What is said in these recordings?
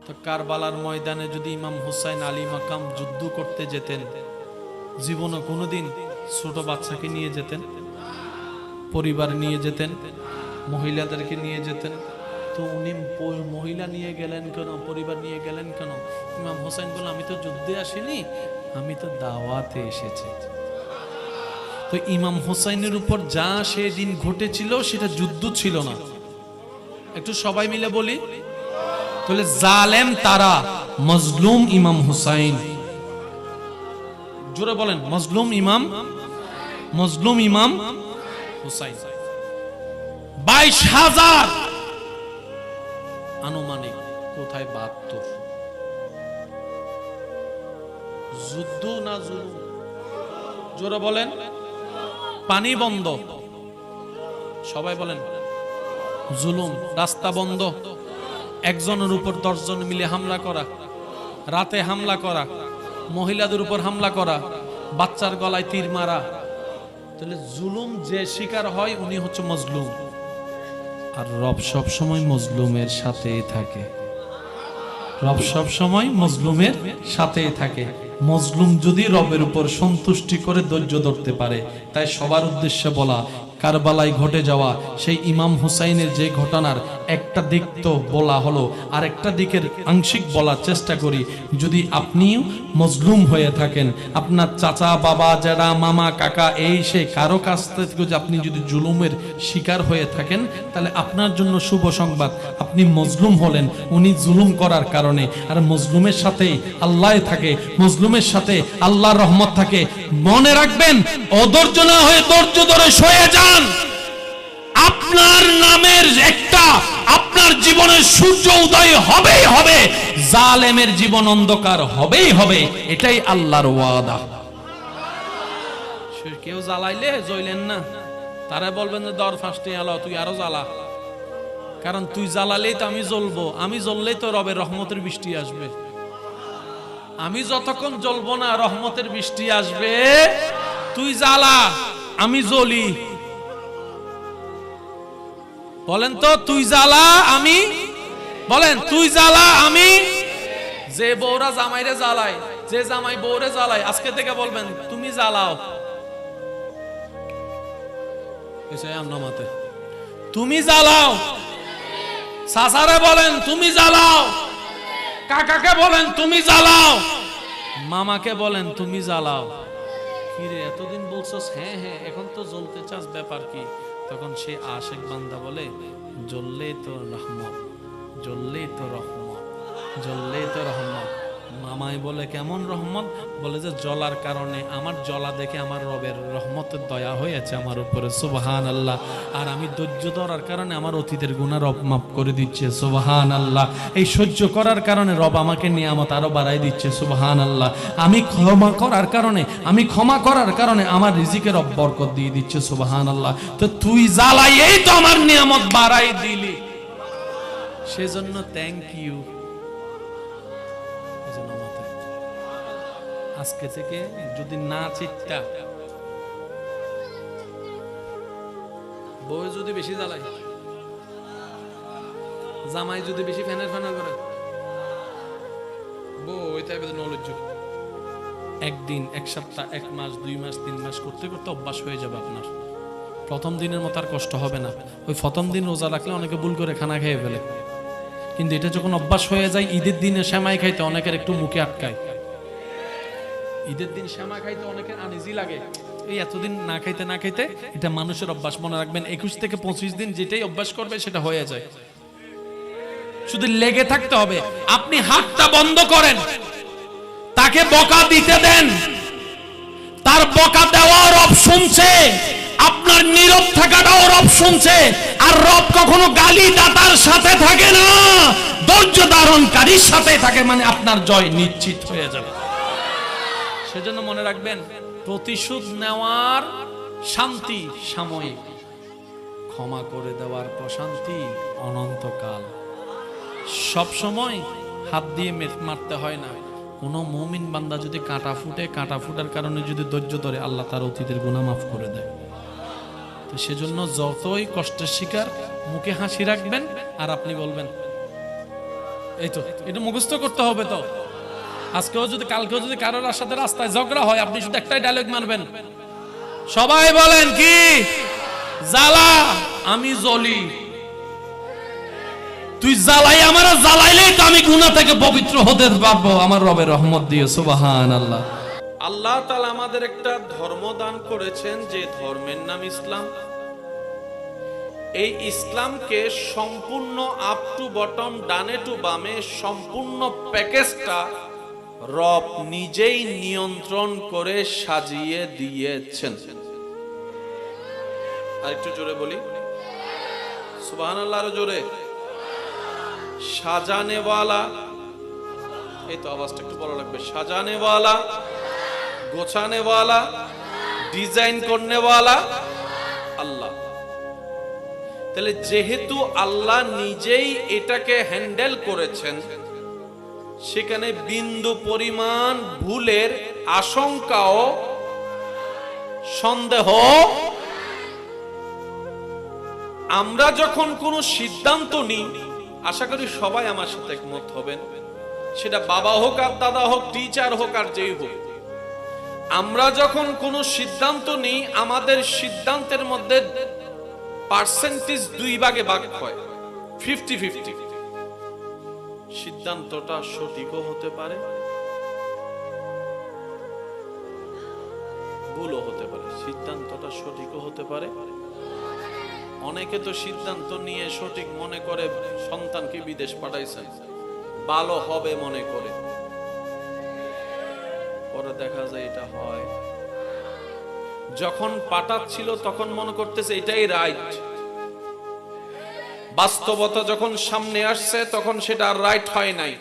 তো কারবালার ময়দানে যদি ইমাম হুসাইন আলী মাকাম যুদ্ধ করতে যেতেন, জীবনে কোনোদিন ছোট বাচ্চাকে নিয়ে যেতেন, পরিবার নিয়ে যেতেন, মহিলাদেরকে নিয়ে যেতেন? তো উনি মহিলা নিয়ে গেলেন কেন, পরিবার নিয়ে গেলেন কেন? ইমাম হোসেন বলল, আমি তো যুদ্ধে আসিনি, আমি তো দাওয়াতে এসেছি। তো ইমাম হোসেনের উপর যা সেদিন ঘটেছিল সেটা যুদ্ধ ছিল না। একটু সবাই মিলে বলি তাহলে, জালেম তারা, মজলুম ইমাম হুসাইন। জোরে বলেন, মজলুম ইমাম, মজলুম ইমাম হুসাইন। 22,000 আনুমানিক, কোথায় 72। যুদ্ধ না জুলুম? জোরে বলেন। পানি বন্ধ, সবাই বলেন জুলুম। রাস্তা বন্ধ, একজনের উপর 10 জন মিলে হামলা করা, রাতে হামলা করা, মহিলাদের উপর হামলা করা, বাচ্চার গলায় তীর মারা। তাহলে জুলুম যে শিকার হয় উনি হচ্ছে মজলুম। আর রব সব সময় মজলুমের সাথেই থাকে। রব সব সময় মজলুমের সাথেই থাকে। মজলুম যদি রবের উপর সন্তুষ্টি করে ধৈর্য ধরতে পারে, তাই সবার উদ্দেশ্যে বলা, কারবালায় ঘটে যাওয়া সেই ইমাম হুসাইনের যে ঘটনার একটা দিক তো বলা হলো, আর একটা দিকের আংশিক বলার চেষ্টা করি। যদি আপনিও মজলুম হয়ে থাকেন, আপনার চাচা বাবা যারা মামা কাকা এই সে কারো কাছ থেকে আপনি যদি জুলুমের শিকার হয়ে থাকেন, তাহলে আপনার জন্য শুভ সংবাদ, আপনি মজলুম হলেন উনি জুলুম করার কারণে। আর মজলুমের সাথে আল্লাহ থাকে, মজলুমের সাথে আল্লাহর রহমত থাকে। মনে রাখবেন, অধৈর্য না হয়ে ধৈর্য ধরে সয়ে যান। আপনার নামের একটা আপনার জীবনের সূর্য উদয় হবেই হবে, জালেমের জীবন অন্ধকার হবেই হবে, এটাই আল্লাহর ওয়াদা। কেউ জ্বালাইলে জ্বলেন না, তারা বলবেন যে দর ফাঁসটি আলো, তুই আরো জ্বালা। কারণ তুই জ্বালালেই তো আমি জ্বলবো, আমি জ্বললেই তো রবের রহমতের বৃষ্টি আসবে। আমি যতক্ষণ জ্বলবো না রহমতের বৃষ্টি আসবে। তুই জ্বালা, আমি জ্বলি। বলেন তো, তুই জ্বালা আমি, বলেন তুই জ্বালা আমি। যে বউরা জামাইরে জ্বালায়, যে জামাই বউরে জ্বালায়, আজকে থেকে বলবেন তুমি জ্বালাও। তুমি জ্বালাও। সাসারে বলেন তুমি জ্বালাও, কাকাকে বলেন তুমি জ্বালাও, মামাকে বলেন তুমি জ্বালাও। কিরে এতদিন বলছস? হ্যাঁ হ্যাঁ, এখন তো জ্বলতে চাস, ব্যাপার কি? তখন সে আশেক বান্দা বলে, জ্বললেই তো রহমত, জ্বললেই তো রহমত, জ্বললেই তো রহমত। মামাই বলে কেমন রহমত? বলে যে জ্বলার কারণে, আমার জ্বলা দেখে আমার রবের রহমতের দয়া হয়েছে আমার উপরে, সুবহানাল্লাহ। আর আমি ধৈর্য ধরার কারণে আমার অতীতের গুনাহ রব মাফ করে দিচ্ছে, সুবহানাল্লাহ। এই সহ্য করার কারণে রব আমাকে নিয়ামত আরো বাড়াই দিচ্ছে, সুবহানাল্লাহ। আমি ক্ষমা করার কারণে, আমি ক্ষমা করার কারণে আমার রিজিকে রব বরকত দিয়ে দিচ্ছে, সুবহানাল্লাহ। তো তুই জ্বালাইয়েই তো আমার নিয়ামত বাড়াই দিলি, সেজন্য থ্যাংক ইউ। আজকে থেকে যদি না চিত্তা, বউ যদি বেশি জ্বালায়, জামাই যদি বেশি ফ্যানের ফ্যানা করে, বউ ওইটাই নলজ্জ। একদিন, এক সপ্তাহ, 1 মাস, 2 মাস, 3 মাস করতে করতে অভ্যাস হয়ে যাবে আপনার। প্রথম দিনের মতো আর কষ্ট হবে না। ওই প্রথম দিন রোজা রাখলে অনেকে ভুল করে খানা খেয়ে ফেলে, কিন্তু এটা যখন অভ্যাস হয়ে যায়, ঈদের দিনে সেমাই খাইতে অনেকের একটু মুখে আটকায়। ঈদের দিন শ্যামা খাইতে অনেকের আনইজি লাগে, এই এতদিন না খাইতে না খাইতে। এটা মানুষের অভ্যাস, মনে রাখবেন। 21 থেকে 25 দিন যেটাই অভ্যাস করবে সেটা হয়ে যায়। শুধু লেগে থাকতে হবে। আপনি হাতটা বন্ধ করেন, তাকে বকা দিতে দেন, তার বকা দেওয়ার রব শুনছে, আপনার নীরব থাকাটাও রব শুনছে। আর রব কখনো গালি দাতার সাথে থাকে না, ধৈর্য ধারণকারীর সাথে থাকে, মানে আপনার জয় নিশ্চিত হয়ে যাবে। সেজন্য মনে রাখবেন, প্রতিশোধ নেওয়ার শান্তি সাময়িক, ক্ষমা করে দেওয়ার প্রশান্তি অনন্তকাল। সব সময় হাত দিয়ে মারতে হয় না। কোন মুমিন বান্দা যদি কাঁটা ফুটে, কাঁটা ফুটার কারণে যদি ধৈর্য ধরে, আল্লাহ তার অতীতের গুনাহ মাফ করে দেয়। তো সেজন্য যতই কষ্টের শিকার, মুখে হাসি রাখবেন। আর আপনি বলবেন এই তো এটা মুখস্থ করতে হবে তো। আজকেও যদি কালকেও যদি কারোর সাথে রাস্তায় ঝগড়া হয়, আপনি শুধু একটাই ডায়লগ মারবেন, সবাই বলেন কি? জ্বালা আমি জ্বলি, তুই জ্বালাই আমার, জ্বালাইলেই তো আমি গুনাহ থেকে পবিত্র হতে পারবো আমার রবের রহমত দিয়ে। সুবহানাল্লাহ। আল্লাহ তাআলা আমাদের একটা ধর্ম দান করেছেন, যে ধর্মের নাম ইসলাম। এই ইসলামকে সম্পূর্ণ আপ টু বটম, ডানে টু বামে সম্পূর্ণ প্যাকেজটা রব নিজেই নিয়ন্ত্রণ করে সাজিয়ে দিয়েছেন। আর একটু জোরে বলি সুবহানাল্লাহ, আরো জোরে। সাজানেওয়ালা, এই তো আওয়াজটা একটু বড় লাগবে। সাজানেওয়ালা, গোছানেওয়ালা, ডিজাইন করনেওয়ালা আল্লাহ। তাহলে যেহেতু আল্লাহ নিজেই এটাকে হ্যান্ডেল করেছেন, সেখানে বিন্দু পরিমাণ ভুলের আশঙ্কাও, সন্দেহ। আমরা যখন কোনো সিদ্ধান্ত নিই, আশা করি সবাই আমার সাথে একমত হবেন, সেটা বাবা হোক আর দাদা হোক, টিচার হোক আর যেই হোক, আমরা যখন কোনো সিদ্ধান্ত নিই, আমাদের সিদ্ধান্তের মধ্যে পার্সেন্টেজ দুই ভাগে ভাগ হয়, 50-50। সিদ্ধান্তটা সঠিকও হতে পারে, ভুলও হতে পারে। সিদ্ধান্তটা সঠিকও হতে পারে। অনেকে তো সিদ্ধান্ত নিয়ে সঠিক মনে করে সন্তানকে বিদেশ পাঠাইছেন, ভালো হবে মনে করে, পরে দেখা যায় এটা হয়। যখন পাঠাচ্ছিল তখন মনে করতেছে এটাই রাইট, বাস্তবতা যখন সামনে আসছে তখন সেটা আর রাইট হয় নাই।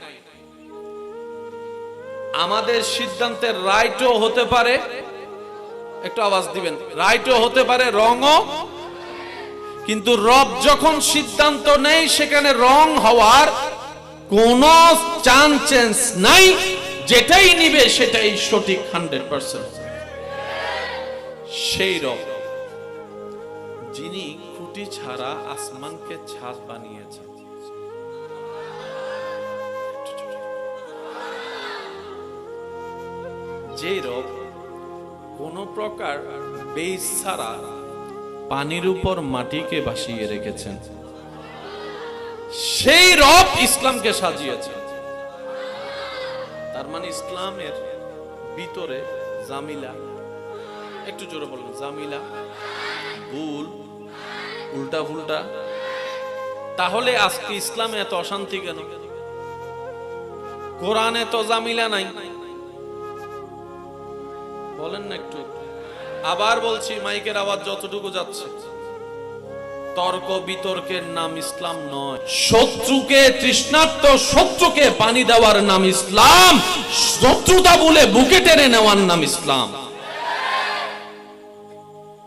আমাদের সিদ্ধান্তের রাইটও হতে পারে, একটু আওয়াজ দিবেন, রাইটও হতে পারে, রংও। কিন্তু রব যখন সিদ্ধান্ত নেই, সেখানে রং হওয়ার কোনো চান্স নাই। যেটাই নিবে সেটাই সঠিক 100%। সেই রব যিনি খুঁটি ছাড়া আসমানকে ছাদ বানিয়েছেন, যে রব কোন প্রকার বেজ ছাড়া পানির উপর মাটিকে ভাসিয়ে রেখেছেন, সেই রব ইসলামকে সাজিয়েছেন। তার মানে ইসলামের ভিতরে জামিলা, একটু জোরে বলুন, জামিলা, ভুল, উল্টা ফুলটা। তাহলে আজকে ইসলামে এত অশান্তি কেন? কোরআনে তো জামিলা নাই, বলেন না একটু। আবার বলছি, মাইকের আওয়াজ যতটুকু যাচ্ছে, তর্ক বিতর্কের নাম ইসলাম নয়। শত্রুকে, তৃষ্ণার্ত শত্রুকে পানি দেওয়ার নাম ইসলাম। শত্রুতা বলে বুকে টেনে নেওয়ার নাম ইসলাম।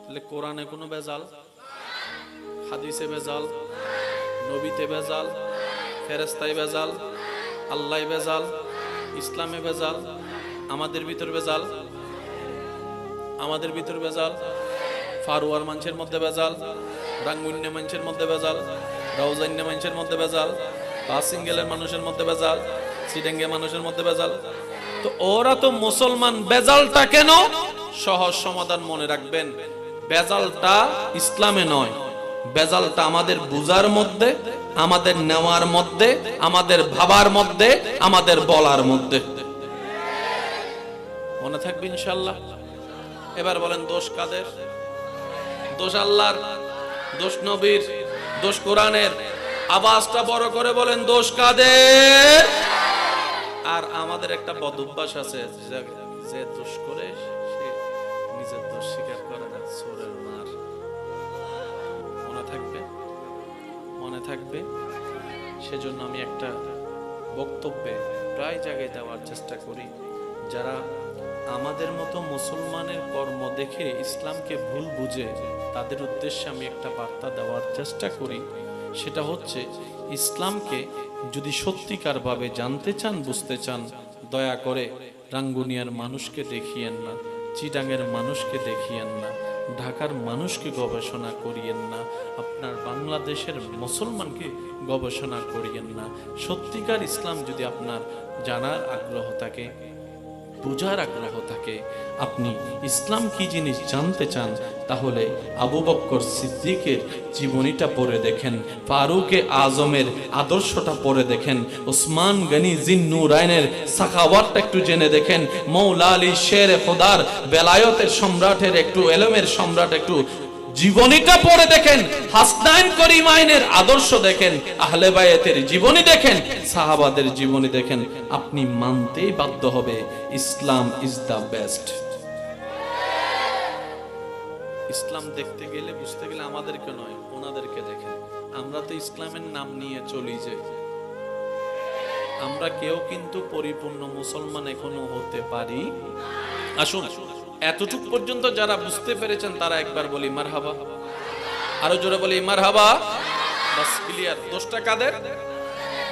তাহলে কোরআনে কোনো ভেজাল, হাদিসে ভেজাল, নবীতে ভেজাল, ফেরেশতায় ভেজাল, আল্লাহ ভেজাল, ইসলামে ভেজাল, আমাদের ভিতর ভেজাল, আমাদের ভিতর ভেজাল, ফারুয়ার মানুষের মধ্যে ভেজাল, রাঙ্গুন্য মানুষের মধ্যে ভেজাল, রাউজান্য মানুষের মধ্যে ভেজাল, বাসিঙ্গেলের মানুষের মধ্যে ভেজাল, সিডেঙ্গে মানুষের মধ্যে ভেজাল। তো ওরা তো মুসলমান, ভেজালটা কেন? সহজ সমাধান মনে রাখবেন, ভেজালটা ইসলামে নয়, ভেজালটা আমাদের বুঝার মধ্যে, আমাদের নেওয়ার মধ্যে, আমাদের ভাবার মধ্যে, আমাদের বলার মধ্যে। মনে থাকবে ইনশাআল্লাহ। এবার বলেন, দোষ কাদের? দোষ আল্লাহর, দোষ নবীর, দোষ কোরআনের। আওয়াজটা বড় করে বলেন, দোষ কাদের? আর আমাদের একটা বদ অভ্যাস আছে, যে দোষ করে সে নিজের দোষ স্বীকার করে না, চোরের মার। মনে থাকবে, মনে থাকবে। সেজন্য আমি একটা বক্তব্যে প্রায় জায়গায় দেওয়ার চেষ্টা করি, যারা আমাদের মতো মুসলমানের কর্ম দেখে ইসলামকে ভুল বুঝে, তাদের উদ্দেশ্যে আমি একটা বার্তা দেওয়ার চেষ্টা করি। সেটা হচ্ছে, ইসলামকে যদি সত্যিকার ভাবে জানতে চান, বুঝতে চান, দয়া করে রাঙ্গুনিয়ার মানুষকে দেখিয়েন না, চিটাঙের মানুষকে দেখিয়েন না, ঢাকার মানুষকে গবেষণা করিয়েন না, আপনার বাংলাদেশের মুসলমানকে গবেষণা করিয়েন না। সত্যিকার ইসলাম যদি আপনার জানার আগ্রহ থাকে, বুঝার আগ্রহ থাকে, আপনি ইসলাম কি জিনিস জানতে চান, তাহলে আবু বকর সিদ্দিকের জীবনীটা পড়ে দেখেন, ফারুকে আজমের আদর্শটা পড়ে দেখেন, ওসমান গনি জিন্নুরাইনের সাখাওয়াতটা একটু জেনে দেখেন, মৌলা আলী শের খোদার বেলায়েতের সম্রাটের একটু এলমের সম্রাট একটু জীবনীটা পড়ে দেখেন, হাসনাইন করিমাইনের আদর্শ দেখেন, আহলে বায়াতের জীবনী দেখেন, সাহাবাদের জীবনী দেখেন, আপনি মানতেই বাধ্য হবে ইসলাম ইজ দা বেস্ট। ইসলাম দেখতে গেলে বুঝতে গেলে আমাদেরকে নয়, ওনাদেরকে দেখেন। আমরা তো ইসলামের নাম নিয়ে চলি যে, আমরা কেউ কিন্তু পরিপূর্ণ মুসলমান এখনো হতে পারি। আসুন এতটুকু পর্যন্ত যারা বুঝতে পেরেছেন তারা একবার বলি মারহাবা, আরো জোরে বলি মারহাবা। বাস ক্লিয়ার। দোষটা কাদের?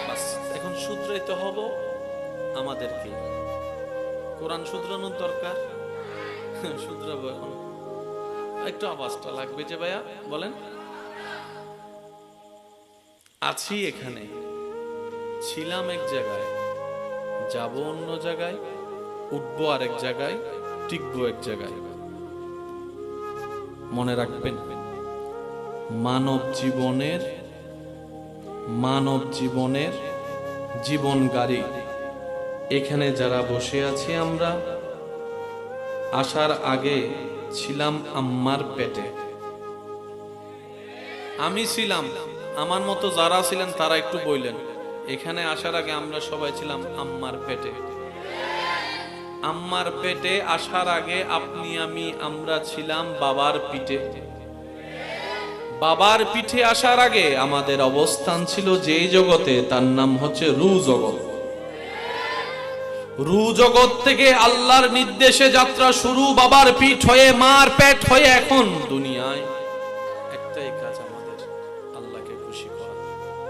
বাস এখন শুধরাইতে হবো আমাদেরকে। কোরআন শুধরানোর দরকার, শুধরাবো। এখন একটু আওয়াজটা লাগবে যে ভাইয়া বলেন। আছি এখানে, ছিলাম এক জায়গায়, যাব অন্য জায়গায়, উঠবো আরেক জায়গায়, টিকবো এক জায়গায়। মনে রাখবেন, মানব জীবনের জীবন গাড়ি এখানে যারা বসে আছি আমরা, আসার আগে ছিলাম আম্মার পেটে। আমি ছিলাম, আমার মতো যারা ছিলেন তারা একটু বললেন, এখানে আসার আগে আমরা সবাই ছিলাম আম্মার পেটে। আম্মার পেটে আসার আগে আপনি আমি আমরা ছিলাম বাবার পিঠে। বাবার পিঠে আসার আগে আমাদের অবস্থান ছিল যেই জগতে, তার নাম হচ্ছে রু জগৎ। রু জগৎ থেকে আল্লাহর নির্দেশে যাত্রা শুরু, বাবার পিঠ হয়ে মার পেট হয়ে এখন দুনিয়ায়। একটাই কাজ আমাদের, আল্লাহকে খুশি করা।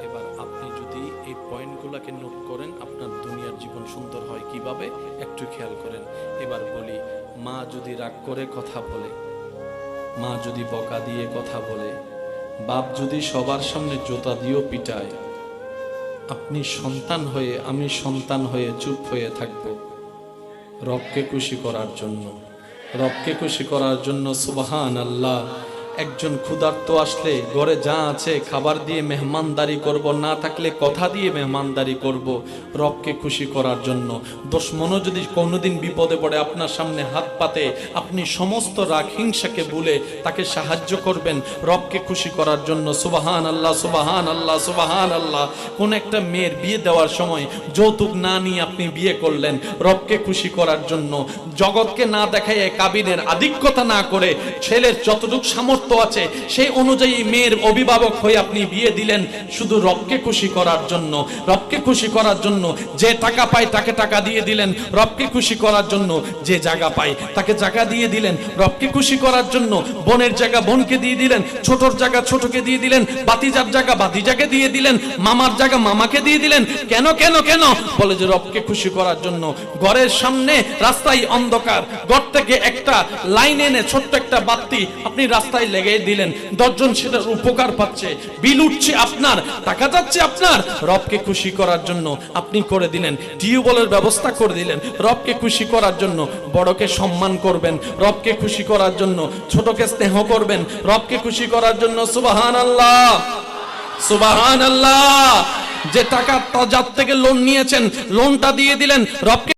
এবার আপনি যদি এই পয়েন্টগুলোকে নোট করেন, আপনার দুনিয়ার জীবন সুন্দর হয় কিভাবে একটু খেয়াল করেন। এবার বলি, মা যদি রাগ করে কথা বলে, মা যদি বকা দিয়ে কথা বলে, বাপ যদি সবার সামনে জুতা দিয়েও পিটায়, আপনি সন্তান হয়ে আমি সন্তান হয়ে চুপ হয়ে থাকব রবকে খুশি করার জন্য। রবকে খুশি করার জন্য সুবহানাল্লাহ। একজন ক্ষুধার্ত আসলে ঘরে যা আছে খাবার দিয়ে মেহমানদারি করব, না থাকলে কথা দিয়ে মেহমানদারি করব রবকে খুশি করার জন্য। দুশমনও যদি কোনোদিন বিপদে পড়ে আপনার সামনে হাত পাতে, আপনি সমস্ত রাগ হিংসাকে ভুলে তাকে সাহায্য করবেন রবকে খুশি করার জন্য। সুবহানাল্লাহ, সুবহানাল্লাহ, সুবহানাল্লাহ। কোন একটা মেয়ের বিয়ে দেওয়ার সময় যৌতুক না নিয়ে আপনি বিয়ে করলেন রবকে খুশি করার জন্য। জগৎকে না দেখায় কাবিনের আধিক্যতা না করে ছেলের যতটুকু সামর্থ্য আছে সেই অনুযায়ী মেয়ের অভিভাবক হয়ে আপনি বিয়ে দিলেন শুধু রবকে খুশি করার জন্য। রবকে খুশি করার জন্য যে টাকা পায় তাকে টাকা দিয়ে দিলেন রবকে খুশি করার জন্য। যে জায়গা পায় তাকে জায়গা দিয়ে দিলেন রবকে খুশি করার জন্য। বোনের জায়গা বোনকে দিয়ে দিলেন, ছোটর জায়গা ছোটকে দিয়ে দিলেন, বাতিজার জায়গা বাতিজাকে দিয়ে দিলেন, মামার জায়গা মামাকে দিয়ে দিলেন। কেন কেন কেন? বলে যে রবকে খুশি করার জন্য। ঘরের সামনে রাস্তায় অন্ধকার, ঘর থেকে একটা লাইন এনে ছোট্ট একটা বাতি আপনি রাস্তায় লেগে দিলেন, 10 জন সেটার উপকার পাচ্ছে, বিল উঠছে আপনার, টাকা যাচ্ছে আপনার। রবকে খুশি করার জন্য আপনি করে দিলেন, টিউবওয়েলের ব্যবস্থা করে দিলেন রবকে খুশি করার জন্য। বড়কে সম্মান করবেন রবকে খুশি করার জন্য, ছোটকে স্নেহ করবেন রবকে খুশি করার জন্য। সুবহানাল্লাহ, সুবহানাল্লাহ। যে টাকা যার থেকে লোন নিয়েছেন লোনটা দিয়ে দিলেন রবকে